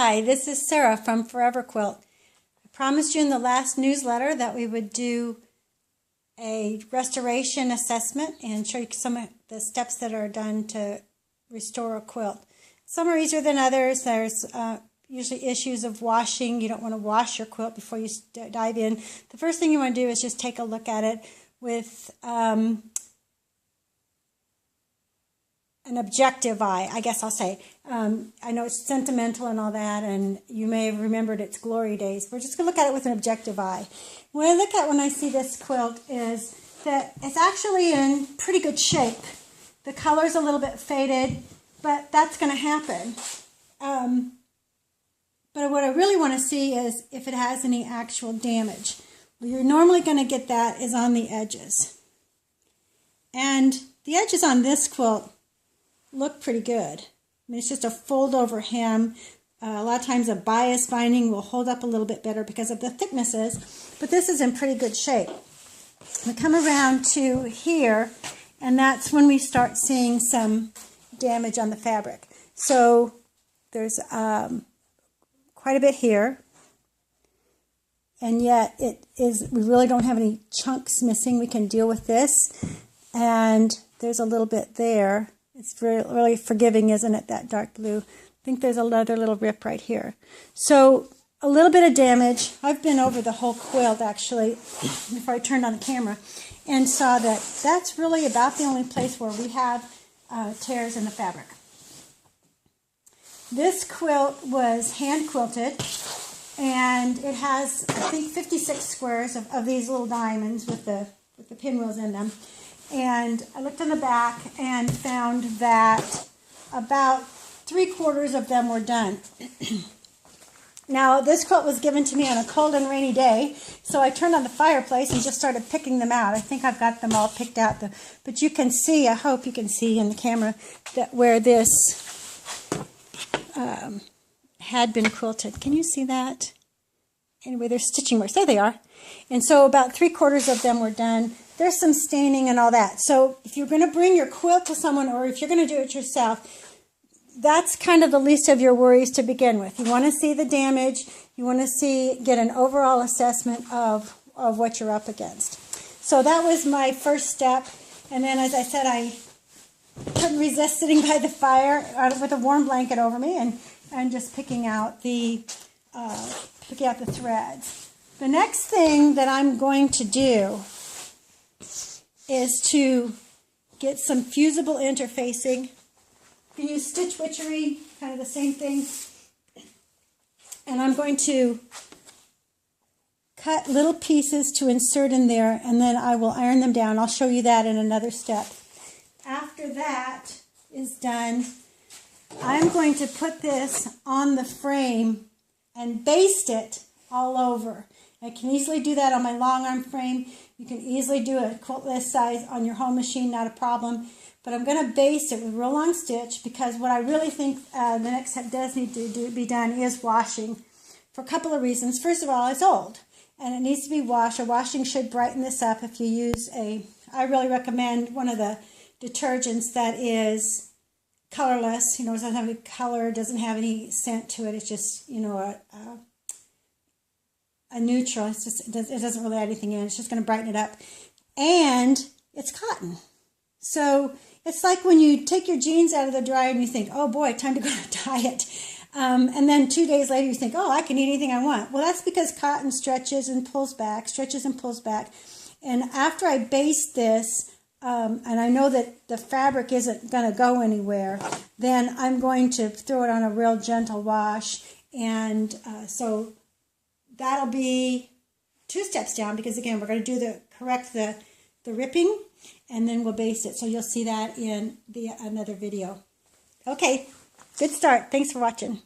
Hi, this is Sarah from ForeverQuilt. I promised you in the last newsletter that we would do a restoration assessment and show you some of the steps that are done to restore a quilt. Some are easier than others. There's usually issues of washing. You don't want to wash your quilt before you dive in. The first thing you want to do is just take a look at it with an objective eye, I guess I'll say. I know it's sentimental and all that, and you may have remembered its glory days. We're just going to look at it with an objective eye. What I look at when I see this quilt is that it's actually in pretty good shape. The color's a little bit faded, but that's going to happen. But what I really want to see is if it has any actual damage. Where you're normally going to get that is on the edges. And the edges on this quilt look pretty good. I mean, it's just a fold over hem. A lot of times a bias binding will hold up a little bit better because of the thicknesses, but this is in pretty good shape. We come around to here, and that's when we start seeing some damage on the fabric. So there's quite a bit here, and yet we really don't have any chunks missing. We can deal with this, and there's a little bit there. It's really forgiving, isn't it, that dark blue? I think there's another little rip right here. So a little bit of damage. I've been over the whole quilt, actually, before I turned on the camera, and saw that that's really about the only place where we have tears in the fabric. This quilt was hand quilted, and it has, I think, 56 squares of these little diamonds with the pinwheels in them. And I looked in the back and found that about 3/4 of them were done. Now, this quilt was given to me on a cold and rainy day, so I turned on the fireplace and just started picking them out. I think I've got them all picked out. But you can see, I hope you can see in the camera, that where this had been quilted. Can you see that? Anyway, there's stitching marks. There they are. And so about 3/4 of them were done. There's some staining and all that. So if you're going to bring your quilt to someone, or if you're going to do it yourself, that's kind of the least of your worries to begin with. You want to see the damage. You want to get an overall assessment of what you're up against. So that was my first step. And then, as I said, I couldn't resist sitting by the fire with a warm blanket over me and just picking out the threads. The next thing that I'm going to do is to get some fusible interfacing. You use Stitch Witchery, kind of the same thing. And I'm going to cut little pieces to insert in there, and then I will iron them down. I'll show you that in another step. After that is done, I'm going to put this on the frame and baste it all over. I can easily do that on my long arm frame. You can easily do a quilt this size on your home machine, not a problem. But I'm going to baste it with real long stitch, because what I really think the next step does need to be done is washing, for a couple of reasons. First of all, it's old and it needs to be washed. A washing should brighten this up. If you use I really recommend one of the detergents that is colorless. You know, it doesn't have any color, doesn't have any scent to it. It's just, you know, a neutral. It doesn't really add anything in. It's just going to brighten it up. And it's cotton. So it's like when you take your jeans out of the dryer and you think, oh boy, time to go on a diet. And then 2 days later you think, oh, I can eat anything I want. Well, that's because cotton stretches and pulls back. And after I baste this, and I know that the fabric isn't going to go anywhere, then I'm going to throw it on a real gentle wash. And so that'll be 2 steps down, because again, we're going to do correct the ripping, and then we'll baste it. So you'll see that in another video. Okay, good start. Thanks for watching.